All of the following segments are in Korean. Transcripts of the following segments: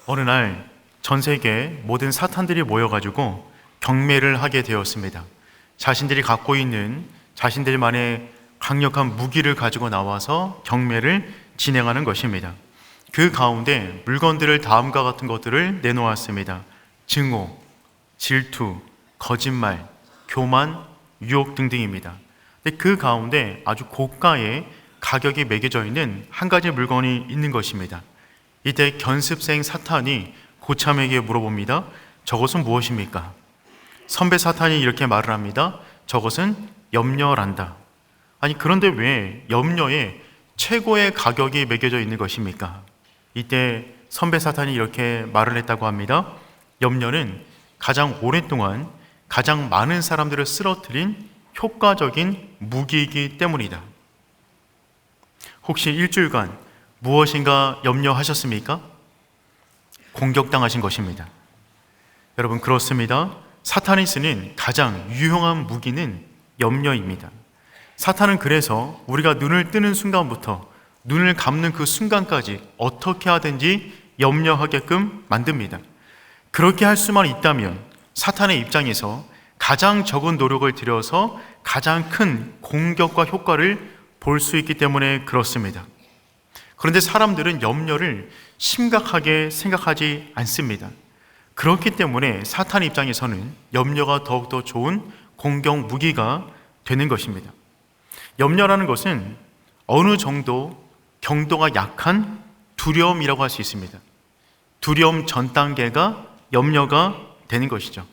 어느 날 전 세계 모든 사탄들이 모여가지고 경매를 하게 되었습니다. 자신들이 갖고 있는 자신들만의 강력한 무기를 가지고 나와서 경매를 진행하는 것입니다. 그 가운데 물건들을 다음과 같은 것들을 내놓았습니다. 증오, 질투, 거짓말, 교만, 유혹 등등입니다. 근데 그 가운데 아주 고가의 가격이 매겨져 있는 한 가지 물건이 있는 것입니다. 이때 견습생 사탄이 고참에게 물어봅니다. 저것은 무엇입니까? 선배 사탄이 이렇게 말을 합니다. 저것은 염려란다. 아니, 그런데 왜 염려에 최고의 가격이 매겨져 있는 것입니까? 이때 선배 사탄이 이렇게 말을 했다고 합니다. 염려는 가장 오랫동안 가장 많은 사람들을 쓰러뜨린 효과적인 무기이기 때문이다. 혹시 일주일간 무엇인가 염려하셨습니까? 공격당하신 것입니다. 여러분, 그렇습니다. 사탄이 쓰는 가장 유용한 무기는 염려입니다. 사탄은 그래서 우리가 눈을 뜨는 순간부터 눈을 감는 그 순간까지 어떻게 하든지 염려하게끔 만듭니다. 그렇게 할 수만 있다면 사탄의 입장에서 가장 적은 노력을 들여서 가장 큰 공격과 효과를 볼 수 있기 때문에 그렇습니다. 그런데 사람들은 염려를 심각하게 생각하지 않습니다. 그렇기 때문에 사탄 입장에서는 염려가 더욱더 좋은 공격 무기가 되는 것입니다. 염려라는 것은 어느 정도 경도가 약한 두려움이라고 할 수 있습니다. 두려움 전 단계가 염려가 되는 것이죠.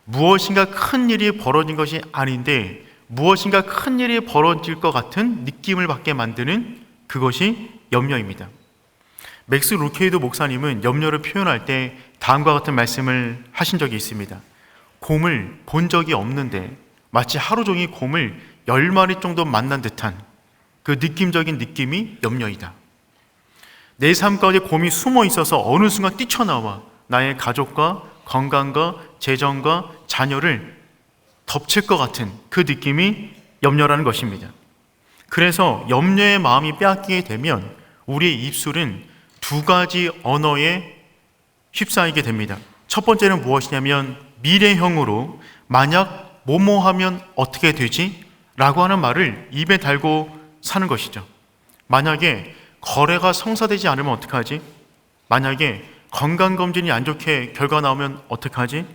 무엇인가 큰 일이 벌어진 것이 아닌데 무엇인가 큰 일이 벌어질 것 같은 느낌을 받게 만드는 그것이 염려입니다. 맥스 루케이도 목사님은 염려를 표현할 때 다음과 같은 말씀을 하신 적이 있습니다. 곰을 본 적이 없는데 마치 하루 종일 곰을 10마리 정도 만난 듯한 그 느낌적인 느낌이 염려이다. 내 삶 가운데 곰이 숨어 있어서 어느 순간 뛰쳐나와 나의 가족과 건강과 재정과 자녀를 덮칠 것 같은 그 느낌이 염려라는 것입니다. 그래서 염려의 마음이 빼앗기게 되면 우리의 입술은 두 가지 언어에 휩싸이게 됩니다. 첫 번째는 무엇이냐면 미래형으로 만약 뭐뭐 하면 어떻게 되지? 라고 하는 말을 입에 달고 사는 것이죠. 만약에 거래가 성사되지 않으면 어떡하지? 만약에 건강검진이 안 좋게 결과 나오면 어떡하지?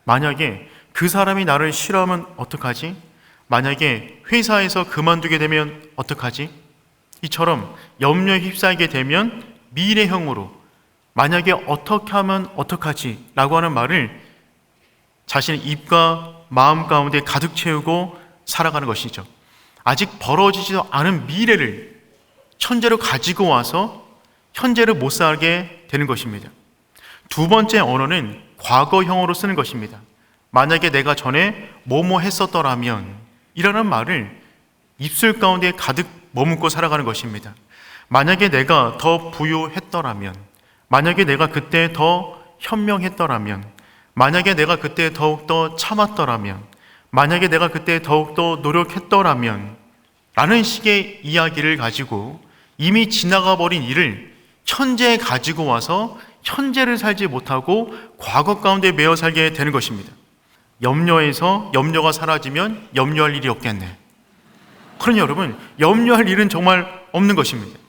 만약에 그 사람이 나를 싫어하면 어떡하지? 만약에 회사에서 그만두게 되면 어떡하지? 이처럼 염려에 휩싸이게 되면 미래형으로 만약에 어떻게 하면 어떡하지? 라고 하는 말을 자신의 입과 마음 가운데 가득 채우고 살아가는 것이죠. 아직 벌어지지도 않은 미래를 현재로 가지고 와서 현재를 못 살게 되는 것입니다. 두 번째 언어는 과거형으로 쓰는 것입니다. 만약에 내가 전에 뭐뭐 했었더라면 이라는 말을 입술 가운데 가득 머금고 살아가는 것입니다. 만약에 내가 더 부유했더라면, 만약에 내가 그때 더 현명했더라면, 만약에 내가 그때 더욱더 참았더라면, 만약에 내가 그때 더욱더 노력했더라면 라는 식의 이야기를 가지고 이미 지나가 버린 일을 현재에 가지고 와서 현재를 살지 못하고 과거 가운데 매여 살게 되는 것입니다. 염려에서 염려가 사라지면 염려할 일이 없겠네. 그러니 여러분, 염려할 일은 정말 없는 것입니다.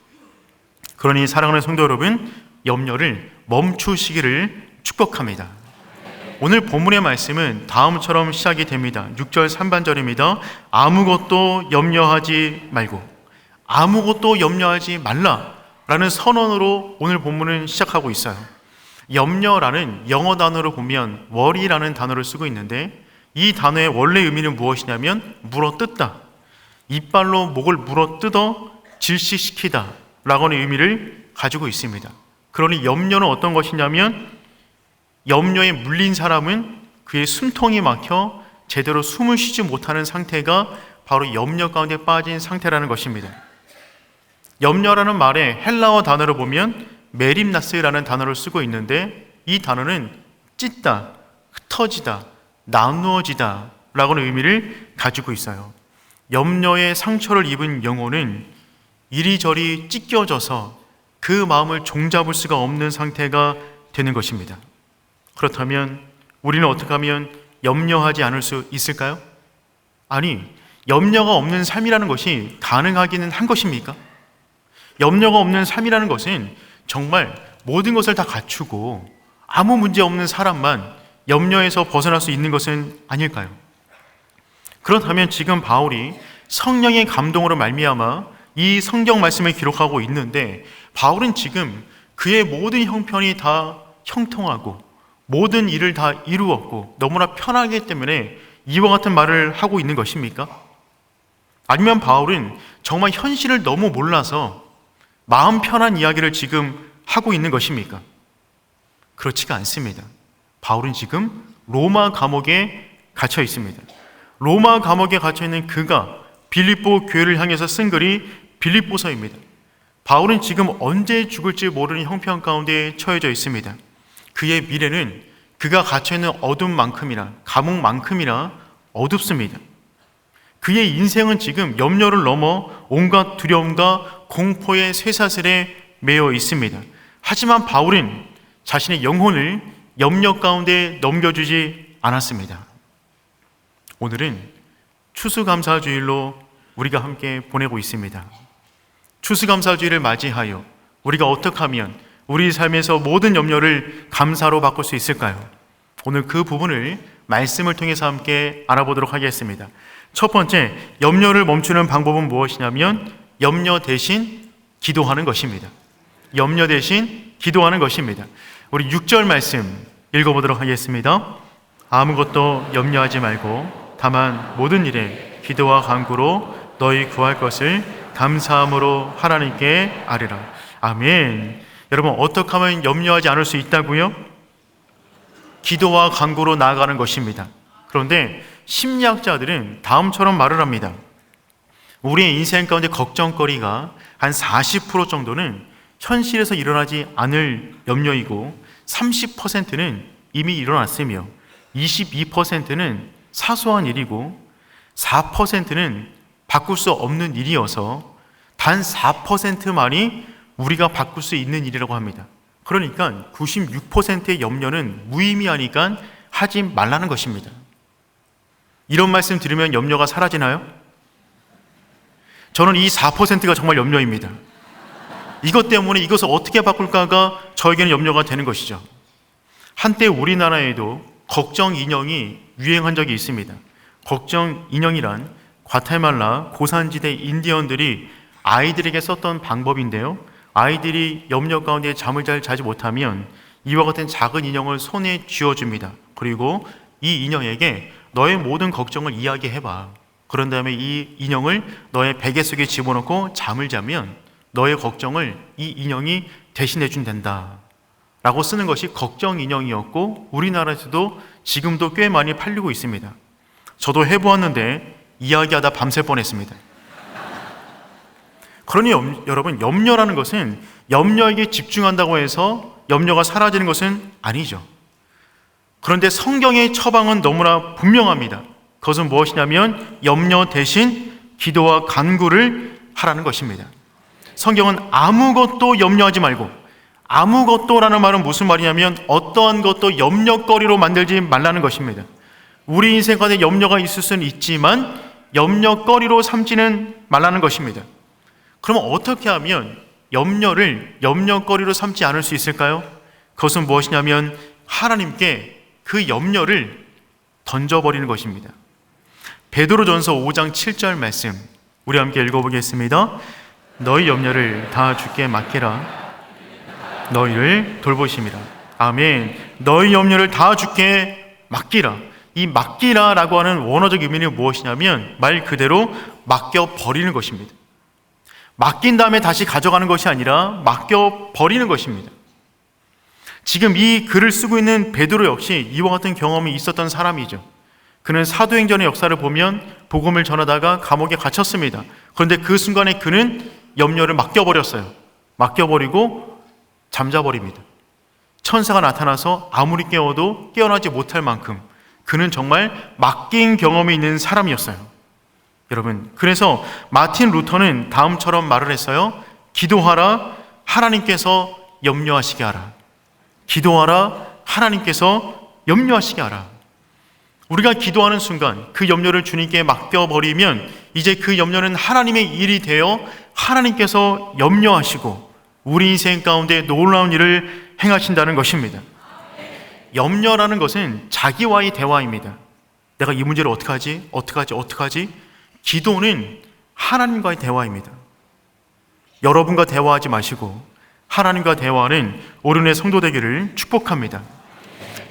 그러니 사랑하는 성도 여러분, 염려를 멈추시기를 축복합니다. 오늘 본문의 말씀은 다음처럼 시작이 됩니다. 6절 3반절입니다. 아무것도 염려하지 말고, 아무것도 염려하지 말라라는 선언으로 오늘 본문은 시작하고 있어요. 염려라는 영어 단어로 보면 worry라는 단어를 쓰고 있는데 이 단어의 원래 의미는 무엇이냐면 물어뜯다, 이빨로 목을 물어뜯어 질식시키다 라고 하는 의미를 가지고 있습니다. 그러니 염려는 어떤 것이냐면 염려에 물린 사람은 그의 숨통이 막혀 제대로 숨을 쉬지 못하는 상태가 바로 염려 가운데 빠진 상태라는 것입니다. 염려라는 말의 헬라어 단어를 보면 메림나스라는 단어를 쓰고 있는데 이 단어는 찢다, 흩어지다, 나누어지다 라고 하는 의미를 가지고 있어요. 염려에 상처를 입은 영혼은 이리저리 찢겨져서 그 마음을 종잡을 수가 없는 상태가 되는 것입니다. 그렇다면 우리는 어떻게 하면 염려하지 않을 수 있을까요? 아니, 염려가 없는 삶이라는 것이 가능하기는 한 것입니까? 염려가 없는 삶이라는 것은 정말 모든 것을 다 갖추고 아무 문제 없는 사람만 염려에서 벗어날 수 있는 것은 아닐까요? 그렇다면 지금 바울이 성령의 감동으로 말미암아 이 성경 말씀을 기록하고 있는데, 바울은 지금 그의 모든 형편이 다 형통하고 모든 일을 다 이루었고 너무나 편하기 때문에 이와 같은 말을 하고 있는 것입니까? 아니면 바울은 정말 현실을 너무 몰라서 마음 편한 이야기를 지금 하고 있는 것입니까? 그렇지가 않습니다. 바울은 지금 로마 감옥에 갇혀 있습니다. 로마 감옥에 갇혀 있는 그가 빌립보 교회를 향해서 쓴 글이 빌립보서입니다. 바울은 지금 언제 죽을지 모르는 형편 가운데 처해져 있습니다. 그의 미래는 그가 갇혀있는 어둠만큼이나 감옥만큼이나 어둡습니다. 그의 인생은 지금 염려를 넘어 온갖 두려움과 공포의 쇠사슬에 매여 있습니다. 하지만 바울은 자신의 영혼을 염려 가운데 넘겨주지 않았습니다. 오늘은 추수감사주일로 우리가 함께 보내고 있습니다. 추수감사주일을 맞이하여 우리가 어떻게 하면 우리 삶에서 모든 염려를 감사로 바꿀 수 있을까요? 오늘 그 부분을 말씀을 통해서 함께 알아보도록 하겠습니다. 첫 번째, 염려를 멈추는 방법은 무엇이냐면 염려 대신 기도하는 것입니다. 염려 대신 기도하는 것입니다. 우리 6절 말씀 읽어보도록 하겠습니다. 아무것도 염려하지 말고 다만 모든 일에 기도와 간구로 너희 구할 것을 감사함으로 하나님께 아뢰라. 아멘. 여러분, 어떻게 하면 염려하지 않을 수 있다고요? 기도와 간구로 나아가는 것입니다. 그런데 심리학자들은 다음처럼 말을 합니다. 우리의 인생 가운데 걱정거리가 한 40% 정도는 현실에서 일어나지 않을 염려이고 30%는 이미 일어났으며 22%는 사소한 일이고 4%는 바꿀 수 없는 일이어서 단 4%만이 우리가 바꿀 수 있는 일이라고 합니다. 그러니까 96%의 염려는 무의미하니까 하지 말라는 것입니다. 이런 말씀 들으면 염려가 사라지나요? 저는 이 4%가 정말 염려입니다. 이것 때문에 이것을 어떻게 바꿀까가 저에게는 염려가 되는 것이죠. 한때 우리나라에도 걱정 인형이 유행한 적이 있습니다. 걱정 인형이란 과테말라 고산지대 인디언들이 아이들에게 썼던 방법인데요, 아이들이 염려 가운데 잠을 잘 자지 못하면 이와 같은 작은 인형을 손에 쥐어줍니다. 그리고 이 인형에게 너의 모든 걱정을 이야기해봐. 그런 다음에 이 인형을 너의 베개 속에 집어넣고 잠을 자면 너의 걱정을 이 인형이 대신해 준단다 라고 쓰는 것이 걱정 인형이었고, 우리나라에서도 지금도 꽤 많이 팔리고 있습니다. 저도 해보았는데 이야기하다 밤샐 뻔했습니다. 그러니 여러분, 염려라는 것은 염려에게 집중한다고 해서 염려가 사라지는 것은 아니죠. 그런데 성경의 처방은 너무나 분명합니다. 그것은 무엇이냐면 염려 대신 기도와 간구를 하라는 것입니다. 성경은 아무것도 염려하지 말고, 아무것도라는 말은 무슨 말이냐면 어떠한 것도 염려거리로 만들지 말라는 것입니다. 우리 인생 가운데 염려가 있을 수는 있지만 염려거리로 삼지는 말라는 것입니다. 그러면 어떻게 하면 염려를 염려거리로 삼지 않을 수 있을까요? 그것은 무엇이냐면 하나님께 그 염려를 던져버리는 것입니다. 베드로전서 5장 7절 말씀 우리 함께 읽어보겠습니다. 너희 염려를 다 주께 맡기라. 너희를 돌보심이라. 아멘. 너희 염려를 다 주께 맡기라. 이 맡기라라고 하는 원어적 의미는 무엇이냐면 말 그대로 맡겨버리는 것입니다. 맡긴 다음에 다시 가져가는 것이 아니라 맡겨버리는 것입니다. 지금 이 글을 쓰고 있는 베드로 역시 이와 같은 경험이 있었던 사람이죠. 그는 사도행전의 역사를 보면 복음을 전하다가 감옥에 갇혔습니다. 그런데 그 순간에 그는 염려를 맡겨버렸어요. 맡겨버리고 잠자버립니다. 천사가 나타나서 아무리 깨워도 깨어나지 못할 만큼 그는 정말 맡긴 경험이 있는 사람이었어요. 여러분, 그래서 마틴 루터는 다음처럼 말을 했어요. 기도하라, 하나님께서 염려하시게 하라. 기도하라, 하나님께서 염려하시게 하라. 우리가 기도하는 순간 그 염려를 주님께 맡겨버리면 이제 그 염려는 하나님의 일이 되어 하나님께서 염려하시고 우리 인생 가운데 놀라운 일을 행하신다는 것입니다. 염려라는 것은 자기와의 대화입니다. 내가 이 문제를 어떡하지? 기도는 하나님과의 대화입니다. 여러분과 대화하지 마시고 하나님과 대화하는 오륜의 성도 되기를 축복합니다.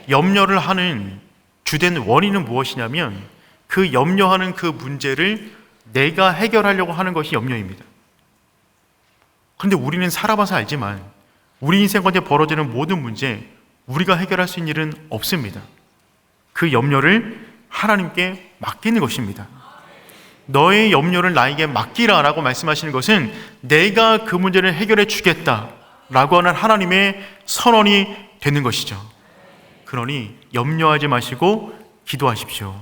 염려를 하는 주된 원인은 무엇이냐면 그 염려하는 그 문제를 내가 해결하려고 하는 것이 염려입니다. 그런데 우리는 살아봐서 알지만 우리 인생 가운데 벌어지는 모든 문제, 우리가 해결할 수 있는 일은 없습니다. 그 염려를 하나님께 맡기는 것입니다. 너의 염려를 나에게 맡기라 라고 말씀하시는 것은 내가 그 문제를 해결해 주겠다 라고 하는 하나님의 선언이 되는 것이죠. 그러니 염려하지 마시고 기도하십시오.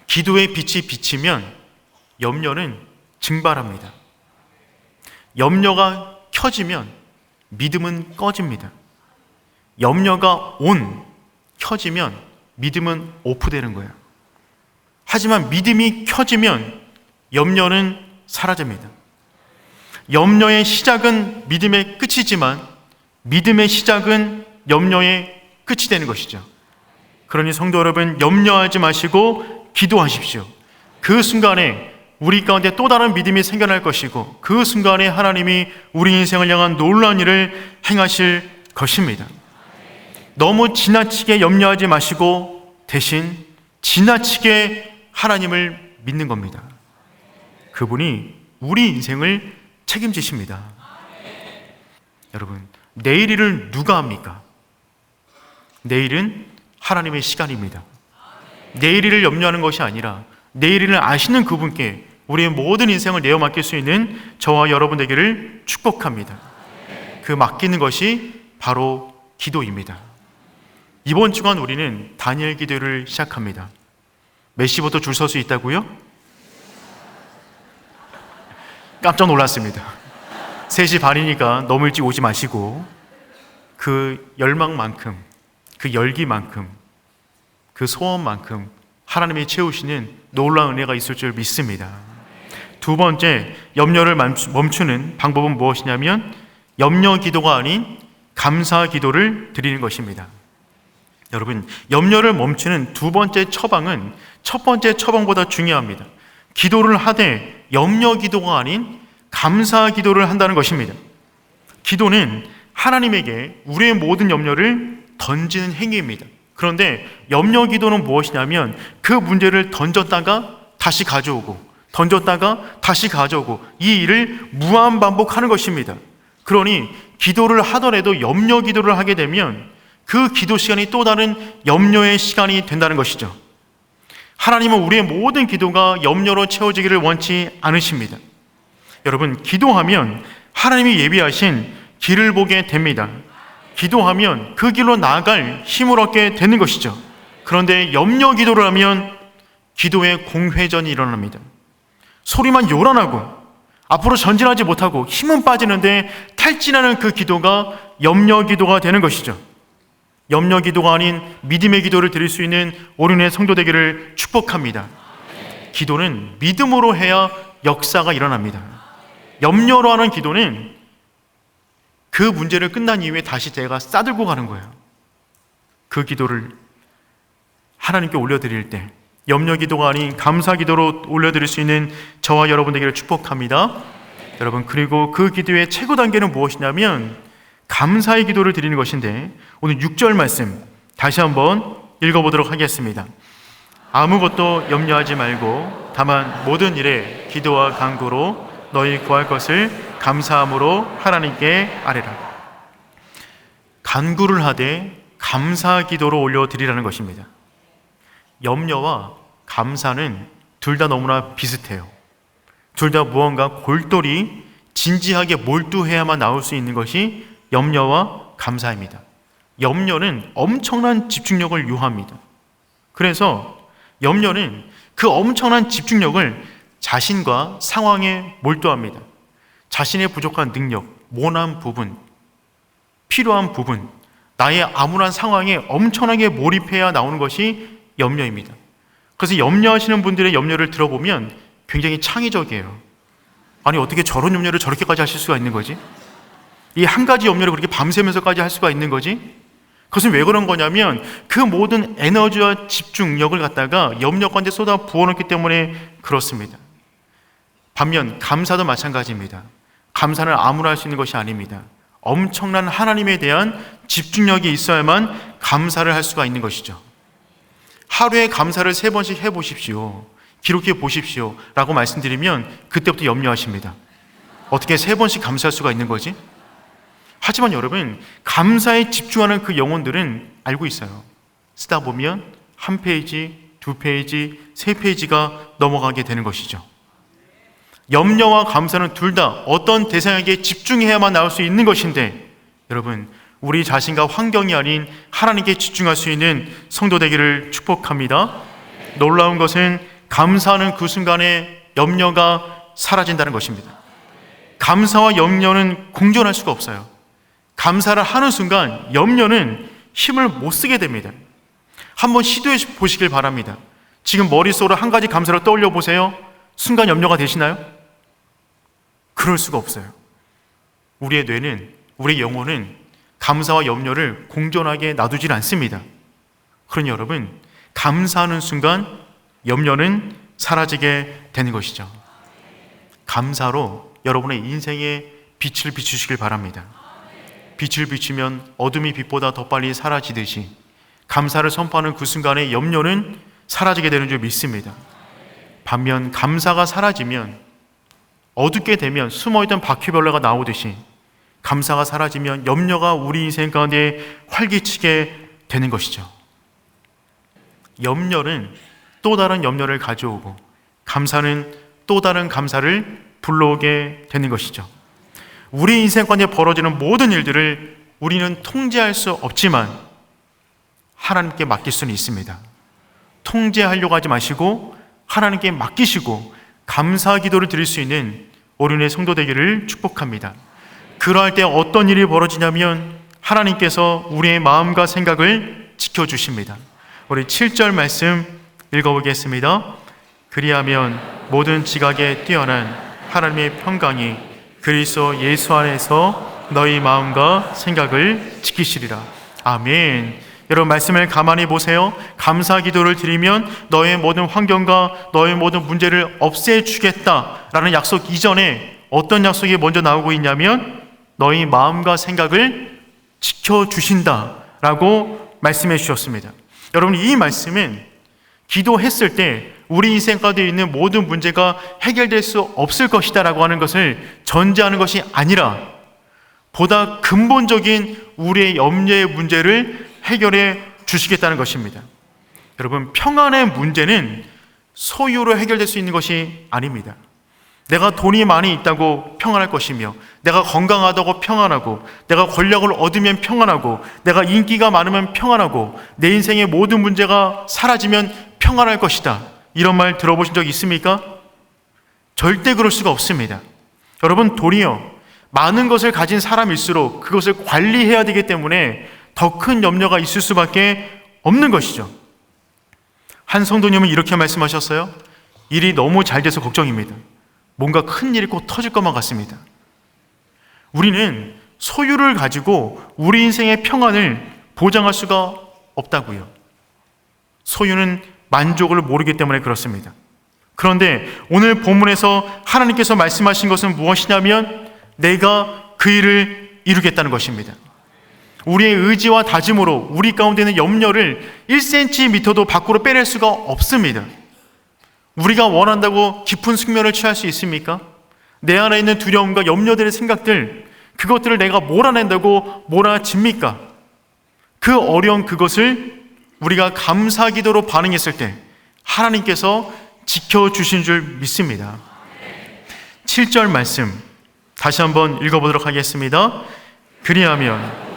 기도의 빛이 비치면 염려는 증발합니다. 염려가 켜지면 믿음은 꺼집니다. 염려가 켜지면 믿음은 오프되는 거예요. 하지만 믿음이 켜지면 염려는 사라집니다. 염려의 시작은 믿음의 끝이지만 믿음의 시작은 염려의 끝이 되는 것이죠. 그러니 성도 여러분, 염려하지 마시고 기도하십시오. 그 순간에 우리 가운데 또 다른 믿음이 생겨날 것이고 그 순간에 하나님이 우리 인생을 향한 놀라운 일을 행하실 것입니다. 너무 지나치게 염려하지 마시고 대신 지나치게 하나님을 믿는 겁니다. 그분이 우리 인생을 책임지십니다. 여러분, 내일 일을 누가 합니까? 내일은 하나님의 시간입니다. 내일 일을 염려하는 것이 아니라 내일 일을 아시는 그분께 우리의 모든 인생을 내어 맡길 수 있는 저와 여러분 되기를 축복합니다. 그 맡기는 것이 바로 기도입니다. 이번 주간 우리는 다니엘 기도를 시작합니다. 몇 시부터 줄 설 수 있다고요? 깜짝 놀랐습니다. 3시 반이니까 너무 일찍 오지 마시고 그 열망만큼, 그 열기만큼, 그 소원만큼 하나님이 채우시는 놀라운 은혜가 있을 줄 믿습니다. 두 번째, 염려를 멈추는 방법은 무엇이냐면 염려 기도가 아닌 감사 기도를 드리는 것입니다. 여러분, 염려를 멈추는 두 번째 처방은 첫 번째 처방보다 중요합니다. 기도를 하되 염려 기도가 아닌 감사 기도를 한다는 것입니다. 기도는 하나님에게 우리의 모든 염려를 던지는 행위입니다. 그런데 염려 기도는 무엇이냐면 그 문제를 던졌다가 다시 가져오고 던졌다가 다시 가져오고 이 일을 무한 반복하는 것입니다. 그러니 기도를 하더라도 염려 기도를 하게 되면 그 기도 시간이 또 다른 염려의 시간이 된다는 것이죠. 하나님은 우리의 모든 기도가 염려로 채워지기를 원치 않으십니다. 여러분, 기도하면 하나님이 예비하신 길을 보게 됩니다. 기도하면 그 길로 나아갈 힘을 얻게 되는 것이죠. 그런데 염려 기도를 하면 기도의 공회전이 일어납니다. 소리만 요란하고 앞으로 전진하지 못하고 힘은 빠지는데 탈진하는 그 기도가 염려 기도가 되는 것이죠. 염려 기도가 아닌 믿음의 기도를 드릴 수 있는 오륜의 성도 되기를 축복합니다. 기도는 믿음으로 해야 역사가 일어납니다. 염려로 하는 기도는 그 문제를 끝난 이후에 다시 제가 싸들고 가는 거예요. 그 기도를 하나님께 올려드릴 때 염려 기도가 아닌 감사 기도로 올려드릴 수 있는 저와 여러분 되기를 축복합니다. 여러분, 그리고 그 기도의 최고 단계는 무엇이냐면 감사의 기도를 드리는 것인데 오늘 6절 말씀 다시 한번 읽어보도록 하겠습니다. 아무것도 염려하지 말고 다만 모든 일에 기도와 간구로 너희 구할 것을 감사함으로 하나님께 아뢰라. 간구를 하되 감사 기도로 올려드리라는 것입니다. 염려와 감사는 둘 다 너무나 비슷해요. 둘 다 무언가 골똘히 진지하게 몰두해야만 나올 수 있는 것이 염려와 감사입니다. 염려는 엄청난 집중력을 요합니다. 그래서 염려는 그 엄청난 집중력을 자신과 상황에 몰두합니다. 자신의 부족한 능력, 모난 부분, 필요한 부분, 나의 암울한 상황에 엄청나게 몰입해야 나오는 것이 염려입니다. 그래서 염려하시는 분들의 염려를 들어보면 굉장히 창의적이에요. 아니, 어떻게 저런 염려를 저렇게까지 하실 수가 있는 거지? 이 한 가지 염려를 그렇게 밤새면서까지 할 수가 있는 거지? 그것은 왜 그런 거냐면 그 모든 에너지와 집중력을 갖다가 염려 가운데 쏟아 부어놓기 때문에 그렇습니다. 반면 감사도 마찬가지입니다. 감사는 아무나 할 수 있는 것이 아닙니다. 엄청난 하나님에 대한 집중력이 있어야만 감사를 할 수가 있는 것이죠. 하루에 감사를 3번씩 해보십시오. 기록해 보십시오. 라고 말씀드리면 그때부터 염려하십니다. 어떻게 3번씩 감사할 수가 있는 거지? 하지만 여러분, 감사에 집중하는 그 영혼들은 알고 있어요. 쓰다 보면 1페이지, 2페이지, 3페이지가 넘어가게 되는 것이죠. 염려와 감사는 둘 다 어떤 대상에게 집중해야만 나올 수 있는 것인데, 여러분, 우리 자신과 환경이 아닌 하나님께 집중할 수 있는 성도 되기를 축복합니다. 놀라운 것은 감사하는 그 순간에 염려가 사라진다는 것입니다. 감사와 염려는 공존할 수가 없어요. 감사를 하는 순간 염려는 힘을 못 쓰게 됩니다. 한번 시도해 보시길 바랍니다. 지금 머릿속으로 한 가지 감사를 떠올려 보세요. 순간 염려가 되시나요? 그럴 수가 없어요. 우리의 뇌는, 우리의 영혼은 감사와 염려를 공존하게 놔두질 않습니다. 그러니 여러분, 감사하는 순간 염려는 사라지게 되는 것이죠. 감사로 여러분의 인생에 빛을 비추시길 바랍니다. 빛을 비추면 어둠이 빛보다 더 빨리 사라지듯이 감사를 선포하는 그 순간에 염려는 사라지게 되는 줄 믿습니다. 반면 감사가 사라지면, 어둡게 되면 숨어있던 바퀴벌레가 나오듯이 감사가 사라지면 염려가 우리 인생 가운데 활기치게 되는 것이죠. 염려는 또 다른 염려를 가져오고 감사는 또 다른 감사를 불러오게 되는 것이죠. 우리 인생 가운데 벌어지는 모든 일들을 우리는 통제할 수 없지만 하나님께 맡길 수는 있습니다. 통제하려고 하지 마시고 하나님께 맡기시고 감사 기도를 드릴 수 있는 오륜의 성도 되기를 축복합니다. 그러할 때 어떤 일이 벌어지냐면 하나님께서 우리의 마음과 생각을 지켜주십니다. 우리 7절 말씀 읽어보겠습니다. 그리하면 모든 지각에 뛰어난 하나님의 평강이 그리스도 예수 안에서 너희 마음과 생각을 지키시리라. 아멘. 여러분, 말씀을 가만히 보세요. 감사 기도를 드리면 너의 모든 환경과 너의 모든 문제를 없애주겠다라는 약속 이전에 어떤 약속이 먼저 나오고 있냐면 너희 마음과 생각을 지켜주신다라고 말씀해 주셨습니다. 여러분, 이 말씀은 기도했을 때 우리 인생 가운데 있는 모든 문제가 해결될 수 없을 것이다 라고 하는 것을 전제하는 것이 아니라 보다 근본적인 우리의 염려의 문제를 해결해 주시겠다는 것입니다. 여러분, 평안의 문제는 소유로 해결될 수 있는 것이 아닙니다. 내가 돈이 많이 있다고 평안할 것이며, 내가 건강하다고 평안하고, 내가 권력을 얻으면 평안하고, 내가 인기가 많으면 평안하고, 내 인생의 모든 문제가 사라지면 평안할 것이다, 이런 말 들어보신 적 있습니까? 절대 그럴 수가 없습니다. 여러분, 도리어 많은 것을 가진 사람일수록 그것을 관리해야 되기 때문에 더 큰 염려가 있을 수밖에 없는 것이죠. 한 성도님은 이렇게 말씀하셨어요. 일이 너무 잘 돼서 걱정입니다. 뭔가 큰 일이 꼭 터질 것만 같습니다. 우리는 소유를 가지고 우리 인생의 평안을 보장할 수가 없다고요. 소유는 만족을 모르기 때문에 그렇습니다. 그런데 오늘 본문에서 하나님께서 말씀하신 것은 무엇이냐면 내가 그 일을 이루겠다는 것입니다. 우리의 의지와 다짐으로 우리 가운데 있는 염려를 1cm도 밖으로 빼낼 수가 없습니다. 우리가 원한다고 깊은 숙면을 취할 수 있습니까? 내 안에 있는 두려움과 염려들의 생각들, 그것들을 내가 몰아낸다고 몰아집니까? 그 어려운 그것을 우리가 감사 기도로 반응했을 때 하나님께서 지켜주신 줄 믿습니다. 7절 말씀 다시 한번 읽어보도록 하겠습니다. 그리하면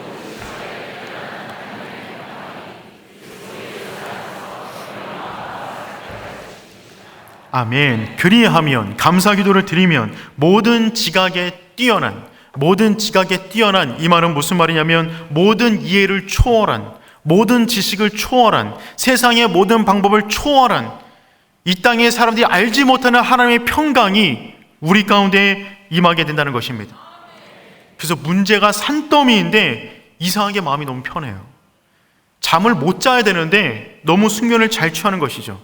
아멘. 그리하면, 감사 기도를 드리면 모든 지각에 뛰어난, 모든 지각에 뛰어난, 이 말은 무슨 말이냐면 모든 이해를 초월한, 모든 지식을 초월한, 세상의 모든 방법을 초월한, 이 땅의 사람들이 알지 못하는 하나님의 평강이 우리 가운데 임하게 된다는 것입니다. 그래서 문제가 산더미인데 이상하게 마음이 너무 편해요. 잠을 못 자야 되는데 너무 숙면을 잘 취하는 것이죠.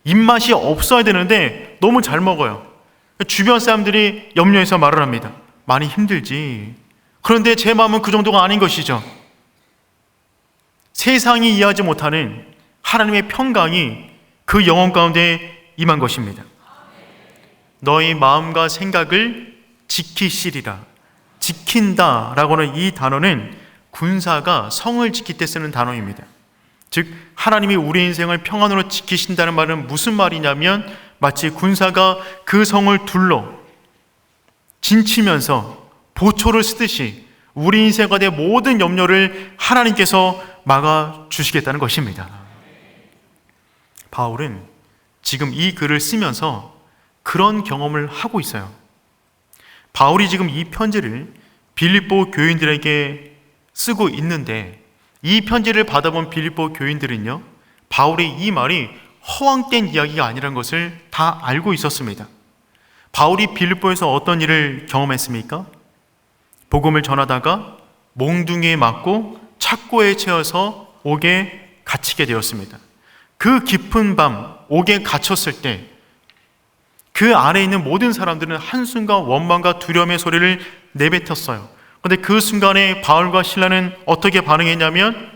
입맛이 없어야 되는데 너무 잘 먹어요. 주변 사람들이 염려해서 말을 합니다. 많이 힘들지. 그런데 제 마음은 그 정도가 아닌 것이죠. 세상이 이해하지 못하는 하나님의 평강이 그 영혼 가운데 임한 것입니다. 너희 마음과 생각을 지키시리라. 지킨다라고는, 이 단어는 군사가 성을 지킬 때 쓰는 단어입니다. 즉 하나님이 우리 인생을 평안으로 지키신다는 말은 무슨 말이냐면, 마치 군사가 그 성을 둘러 진치면서 보초를 쓰듯이 우리 인생 가운데 모든 염려를 하나님께서 막아주시겠다는 것입니다. 바울은 지금 이 글을 쓰면서 그런 경험을 하고 있어요. 바울이 지금 이 편지를 빌립보 교인들에게 쓰고 있는데, 이 편지를 받아본 빌립보 교인들은요, 바울의 이 말이 허황된 이야기가 아니라는 것을 다 알고 있었습니다. 바울이 빌립보에서 어떤 일을 경험했습니까? 복음을 전하다가 몽둥이에 맞고 착고에 채워서 옥에 갇히게 되었습니다. 그 깊은 밤 옥에 갇혔을 때 그 안에 있는 모든 사람들은 한순간 원망과 두려움의 소리를 내뱉었어요. 그런데 그 순간에 바울과 실라는 어떻게 반응했냐면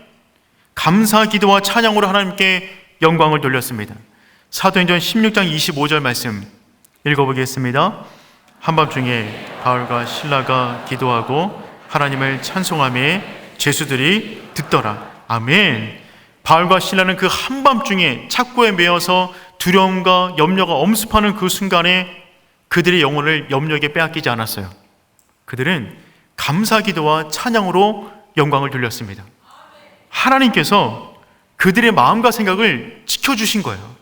감사 기도와 찬양으로 하나님께 영광을 돌렸습니다. 사도행전 16장 25절 말씀 읽어보겠습니다. 한밤중에 바울과 실라가 기도하고 하나님을 찬송하며 죄수들이 듣더라. 아멘. 바울과 실라는 그 한밤중에 착고에 매여서 두려움과 염려가 엄습하는 그 순간에 그들의 영혼을 염려에게 빼앗기지 않았어요. 그들은 감사 기도와 찬양으로 영광을 돌렸습니다. 하나님께서 그들의 마음과 생각을 지켜주신 거예요.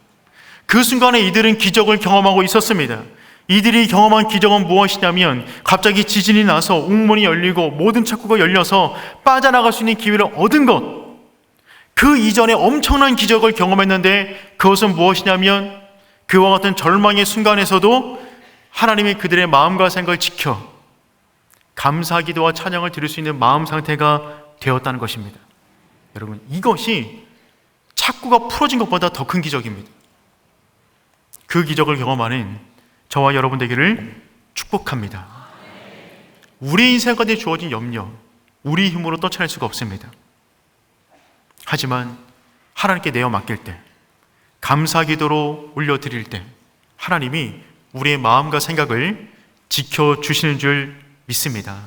그 순간에 이들은 기적을 경험하고 있었습니다. 이들이 경험한 기적은 무엇이냐면, 갑자기 지진이 나서 옥문이 열리고 모든 창구가 열려서 빠져나갈 수 있는 기회를 얻은 것, 그 이전에 엄청난 기적을 경험했는데 그것은 무엇이냐면, 그와 같은 절망의 순간에서도 하나님이 그들의 마음과 생각을 지켜 감사기도와 찬양을 드릴 수 있는 마음 상태가 되었다는 것입니다. 여러분, 이것이 착구가 풀어진 것보다 더 큰 기적입니다. 그 기적을 경험하는 저와 여러분 되기를 축복합니다. 우리 인생 가운데 주어진 염려, 우리 힘으로 떨쳐낼 수가 없습니다. 하지만 하나님께 내어 맡길 때, 감사기도로 올려드릴 때 하나님이 우리의 마음과 생각을 지켜주시는 줄 믿습니다.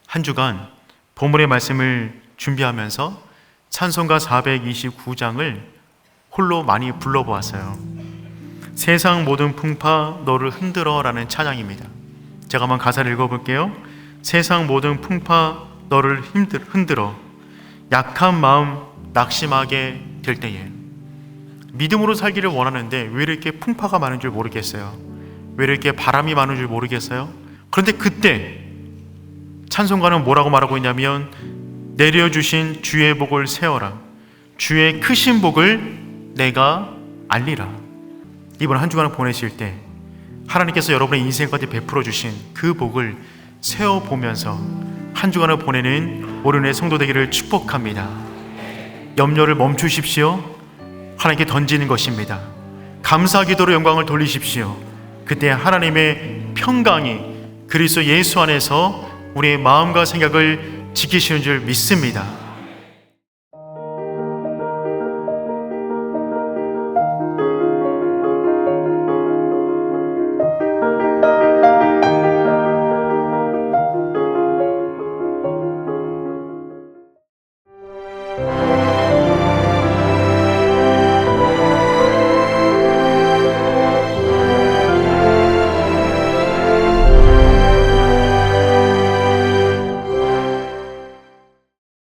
한 주간 본문의 말씀을 준비하면서 찬송가 429장을 홀로 많이 불러보았어요. 세상 모든 풍파 너를 흔들어 라는 찬양입니다. 제가 한번 가사를 읽어볼게요. 세상 모든 풍파 너를 흔들어 약한 마음 낙심하게 될 때에. 믿음으로 살기를 원하는데 왜 이렇게 풍파가 많은 줄 모르겠어요. 왜 이렇게 바람이 많은 줄 모르겠어요. 그런데 그때 찬송가는 뭐라고 말하고 있냐면, 내려주신 주의 복을 세어라. 주의 크신 복을 내가 알리라. 이번 한 주간을 보내실 때 하나님께서 여러분의 인생 가운데 베풀어 주신 그 복을 세어보면서 한 주간을 보내는 오륜의 성도 되기를 축복합니다. 염려를 멈추십시오. 하나님께 던지는 것입니다. 감사 기도로 영광을 돌리십시오. 그때 하나님의 평강이 그리스도 예수 안에서 우리의 마음과 생각을 지키시는 줄 믿습니다.